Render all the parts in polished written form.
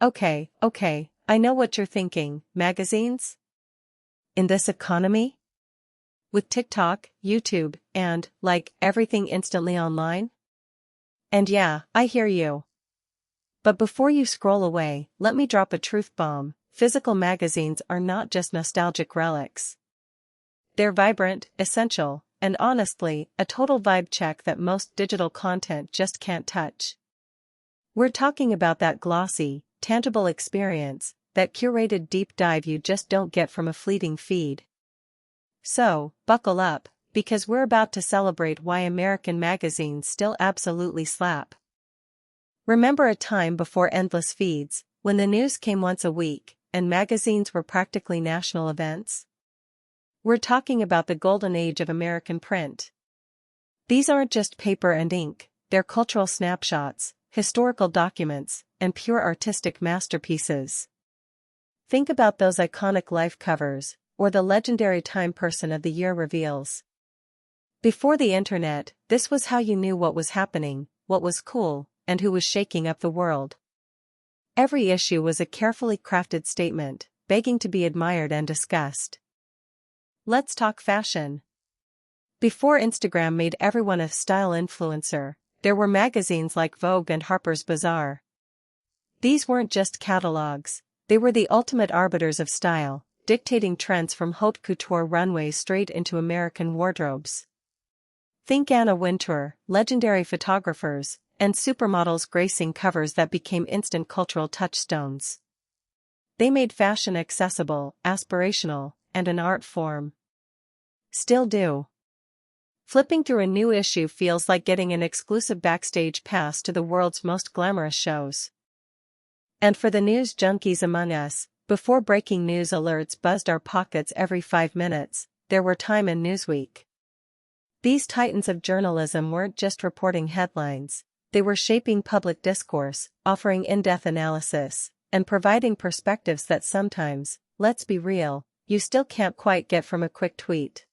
Okay, I know what you're thinking, magazines? In this economy? With TikTok, YouTube, and, like, everything instantly online? And yeah, I hear you. But before you scroll away, let me drop a truth bomb. Physical magazines are not just nostalgic relics. They're vibrant, essential, and honestly, a total vibe check that most digital content just can't touch. We're talking about that glossy, tangible experience, that curated deep dive you just don't get from a fleeting feed. So, buckle up, because we're about to celebrate why American magazines still absolutely slap. Remember a time before endless feeds, when the news came once a week, and magazines were practically national events? We're talking about the golden age of American print. These aren't just paper and ink, they're cultural snapshots, historical documents, and pure artistic masterpieces. Think about those iconic Life covers, or the legendary Time Person of the Year reveals. Before the internet, this was how you knew what was happening, what was cool, and who was shaking up the world. Every issue was a carefully crafted statement, begging to be admired and discussed. Let's talk fashion. Before Instagram made everyone a style influencer, there were magazines like Vogue and Harper's Bazaar. These weren't just catalogs, they were the ultimate arbiters of style, dictating trends from haute couture runways straight into American wardrobes. Think Anna Wintour, legendary photographers, and supermodels gracing covers that became instant cultural touchstones. They made fashion accessible, aspirational, and an art form. Still do. Flipping through a new issue feels like getting an exclusive backstage pass to the world's most glamorous shows. And for the news junkies among us, before breaking news alerts buzzed our pockets every 5 minutes, there were Time and Newsweek. These titans of journalism weren't just reporting headlines, they were shaping public discourse, offering in-depth analysis, and providing perspectives that sometimes, let's be real, you still can't quite get from a quick tweet.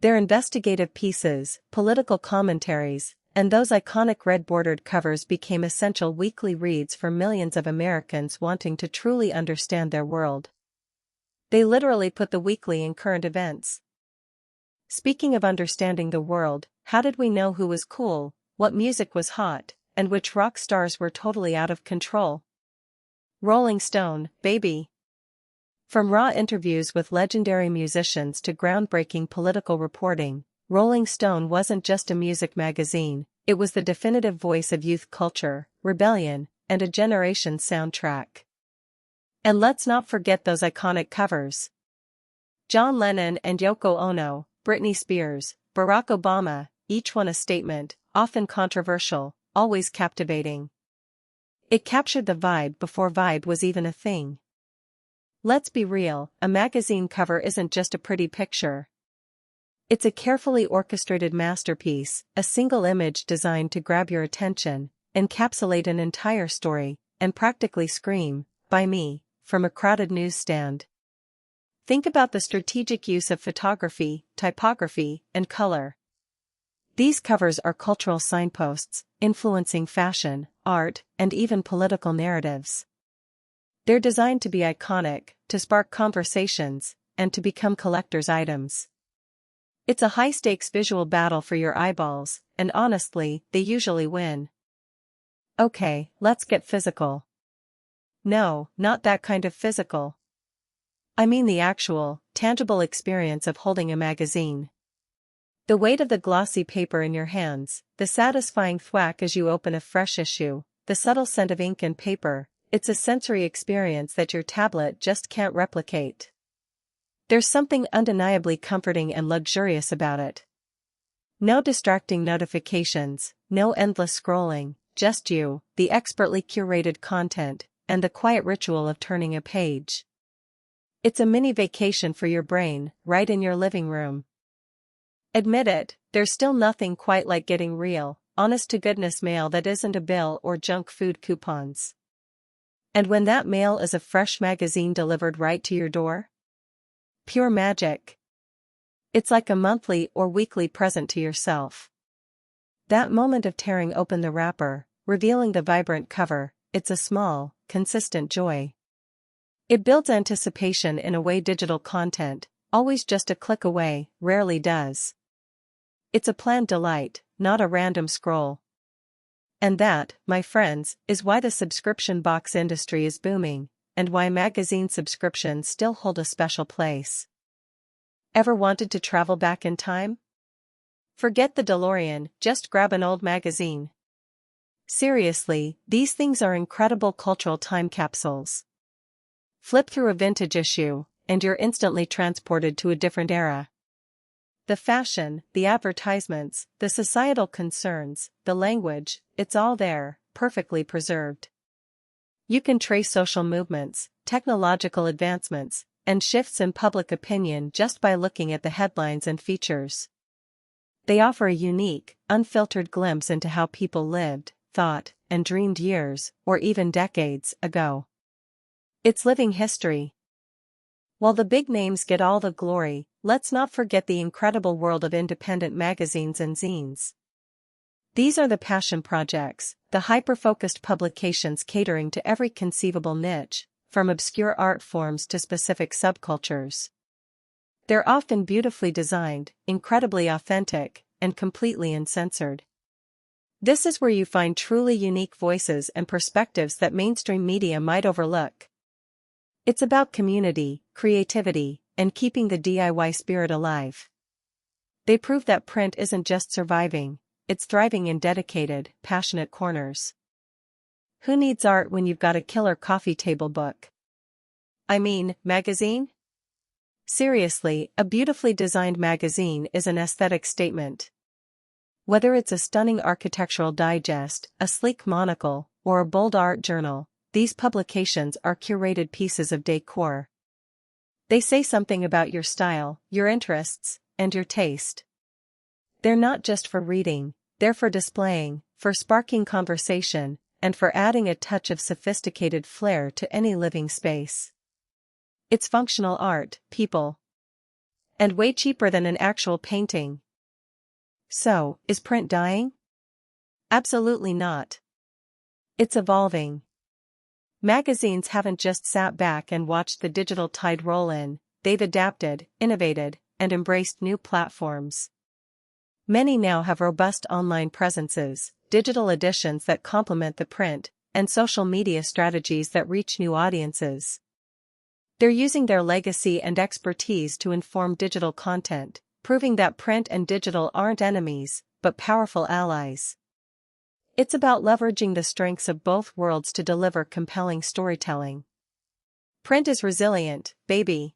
Their investigative pieces, political commentaries, and those iconic red-bordered covers became essential weekly reads for millions of Americans wanting to truly understand their world. They literally put the weekly in current events. Speaking of understanding the world, how did we know who was cool, what music was hot, and which rock stars were totally out of control? Rolling Stone, baby. From raw interviews with legendary musicians to groundbreaking political reporting, Rolling Stone wasn't just a music magazine, it was the definitive voice of youth culture, rebellion, and a generation's soundtrack. And let's not forget those iconic covers. John Lennon and Yoko Ono, Britney Spears, Barack Obama, each one a statement, often controversial, always captivating. It captured the vibe before vibe was even a thing. Let's be real, a magazine cover isn't just a pretty picture. It's a carefully orchestrated masterpiece, a single image designed to grab your attention, encapsulate an entire story, and practically scream, "By me," from a crowded newsstand. Think about the strategic use of photography, typography, and color. These covers are cultural signposts, influencing fashion, art, and even political narratives. They're designed to be iconic, to spark conversations, and to become collector's items. It's a high-stakes visual battle for your eyeballs, and honestly, they usually win. Okay, let's get physical. No, not that kind of physical. I mean the actual, tangible experience of holding a magazine. The weight of the glossy paper in your hands, the satisfying thwack as you open a fresh issue, the subtle scent of ink and paper, it's a sensory experience that your tablet just can't replicate. There's something undeniably comforting and luxurious about it. No distracting notifications, no endless scrolling, just you, the expertly curated content, and the quiet ritual of turning a page. It's a mini vacation for your brain, right in your living room. Admit it, there's still nothing quite like getting real, honest-to-goodness mail that isn't a bill or junk food coupons. And when that mail is a fresh magazine delivered right to your door? Pure magic. It's like a monthly or weekly present to yourself. That moment of tearing open the wrapper, revealing the vibrant cover, it's a small, consistent joy. It builds anticipation in a way digital content, always just a click away, rarely does. It's a planned delight, not a random scroll. And that, my friends, is why the subscription box industry is booming, and why magazine subscriptions still hold a special place. Ever wanted to travel back in time? Forget the DeLorean, just grab an old magazine. Seriously, these things are incredible cultural time capsules. Flip through a vintage issue, and you're instantly transported to a different era. The fashion, the advertisements, the societal concerns, the language, it's all there, perfectly preserved. You can trace social movements, technological advancements, and shifts in public opinion just by looking at the headlines and features. They offer a unique, unfiltered glimpse into how people lived, thought, and dreamed years, or even decades, ago. It's living history. While the big names get all the glory, let's not forget the incredible world of independent magazines and zines. These are the passion projects, the hyper-focused publications catering to every conceivable niche, from obscure art forms to specific subcultures. They're often beautifully designed, incredibly authentic, and completely uncensored. This is where you find truly unique voices and perspectives that mainstream media might overlook. It's about community, creativity, and keeping the DIY spirit alive. They prove that print isn't just surviving, it's thriving in dedicated, passionate corners. Who needs art when you've got a killer coffee table book? I mean, magazine? Seriously, a beautifully designed magazine is an aesthetic statement. Whether it's a stunning architectural digest, a sleek monocle, or a bold art journal, these publications are curated pieces of decor. They say something about your style, your interests, and your taste. They're not just for reading, they're for displaying, for sparking conversation, and for adding a touch of sophisticated flair to any living space. It's functional art, people. And way cheaper than an actual painting. So, is print dying? Absolutely not. It's evolving. Magazines haven't just sat back and watched the digital tide roll in, they've adapted, innovated, and embraced new platforms. Many now have robust online presences, digital editions that complement the print, and social media strategies that reach new audiences. They're using their legacy and expertise to inform digital content, proving that print and digital aren't enemies, but powerful allies. It's about leveraging the strengths of both worlds to deliver compelling storytelling. Print is resilient, baby.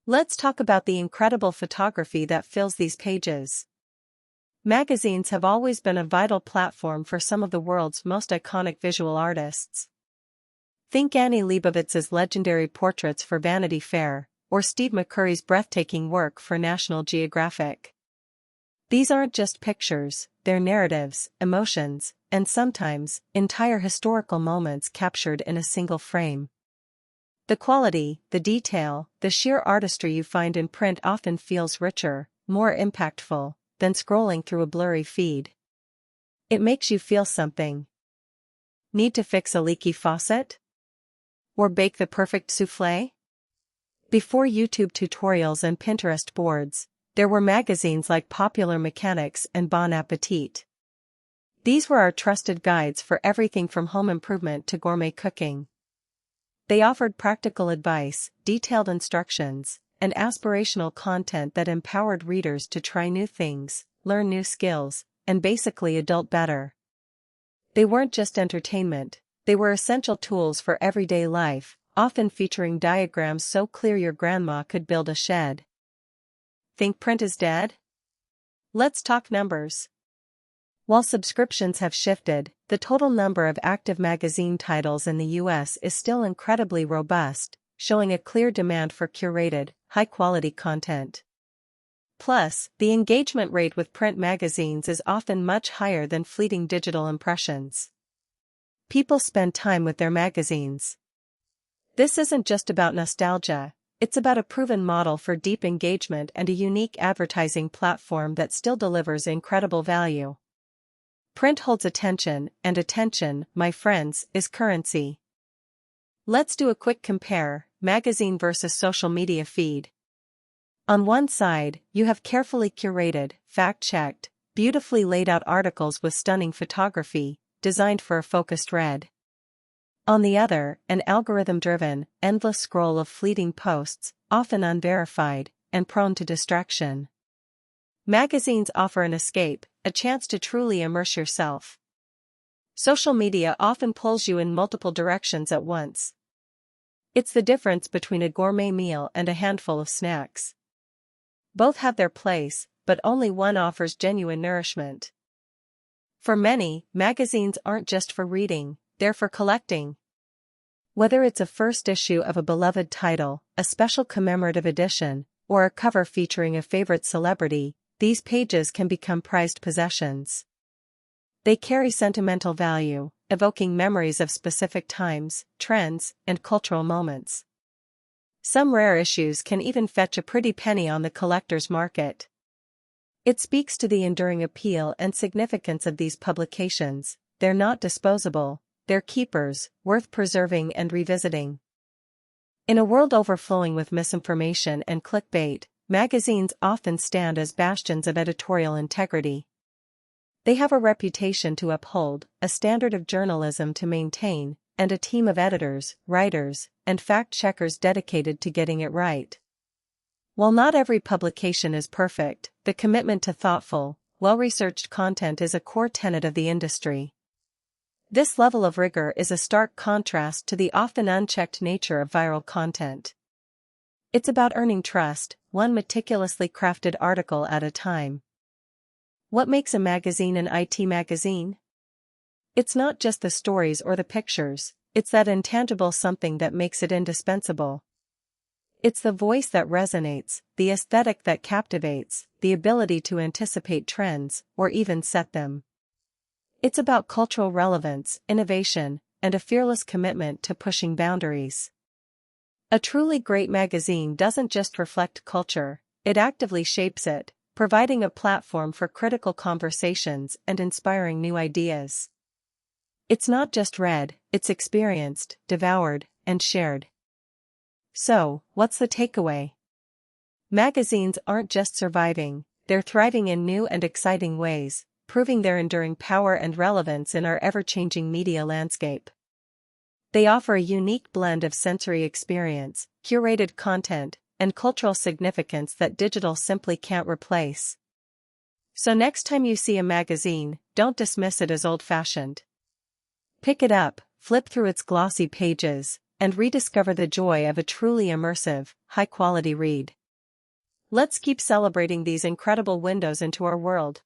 Let's talk about the incredible photography that fills these pages. Magazines have always been a vital platform for some of the world's most iconic visual artists. Think Annie Leibovitz's legendary portraits for Vanity Fair, or Steve McCurry's breathtaking work for National Geographic. These aren't just pictures, they're narratives, emotions, and sometimes, entire historical moments captured in a single frame. The quality, the detail, the sheer artistry you find in print often feels richer, more impactful, than scrolling through a blurry feed. It makes you feel something. Need to fix a leaky faucet? Or bake the perfect soufflé? Before YouTube tutorials and Pinterest boards, there were magazines like Popular Mechanics and Bon Appetit. These were our trusted guides for everything from home improvement to gourmet cooking. They offered practical advice, detailed instructions, and aspirational content that empowered readers to try new things, learn new skills, and basically adult better. They weren't just entertainment, they were essential tools for everyday life, often featuring diagrams so clear your grandma could build a shed. Think print is dead? Let's talk numbers. While subscriptions have shifted, the total number of active magazine titles in the US is still incredibly robust, showing a clear demand for curated, high-quality content. Plus, the engagement rate with print magazines is often much higher than fleeting digital impressions. People spend time with their magazines. This isn't just about nostalgia, it's about a proven model for deep engagement and a unique advertising platform that still delivers incredible value. Print holds attention, and attention, my friends, is currency. Let's do a quick compare, magazine versus social media feed. On one side, you have carefully curated, fact-checked, beautifully laid out articles with stunning photography, designed for a focused read. On the other, an algorithm-driven, endless scroll of fleeting posts, often unverified, and prone to distraction. Magazines offer an escape, a chance to truly immerse yourself. Social media often pulls you in multiple directions at once. It's the difference between a gourmet meal and a handful of snacks. Both have their place, but only one offers genuine nourishment. For many, magazines aren't just for reading, they're for collecting. Whether it's a first issue of a beloved title, a special commemorative edition, or a cover featuring a favorite celebrity, these pages can become prized possessions. They carry sentimental value, evoking memories of specific times, trends, and cultural moments. Some rare issues can even fetch a pretty penny on the collector's market. It speaks to the enduring appeal and significance of these publications. They're not disposable, they're keepers, worth preserving and revisiting. In a world overflowing with misinformation and clickbait, magazines often stand as bastions of editorial integrity. They have a reputation to uphold, a standard of journalism to maintain, and a team of editors, writers, and fact-checkers dedicated to getting it right. While not every publication is perfect, the commitment to thoughtful, well-researched content is a core tenet of the industry. This level of rigor is a stark contrast to the often unchecked nature of viral content. It's about earning trust, one meticulously crafted article at a time. What makes a magazine an IT magazine? It's not just the stories or the pictures, it's that intangible something that makes it indispensable. It's the voice that resonates, the aesthetic that captivates, the ability to anticipate trends, or even set them. It's about cultural relevance, innovation, and a fearless commitment to pushing boundaries. A truly great magazine doesn't just reflect culture, it actively shapes it, providing a platform for critical conversations and inspiring new ideas. It's not just read, it's experienced, devoured, and shared. So, what's the takeaway? Magazines aren't just surviving, they're thriving in new and exciting ways, proving their enduring power and relevance in our ever-changing media landscape. They offer a unique blend of sensory experience, curated content, and cultural significance that digital simply can't replace. So next time you see a magazine, don't dismiss it as old-fashioned. Pick it up, flip through its glossy pages, and rediscover the joy of a truly immersive, high-quality read. Let's keep celebrating these incredible windows into our world.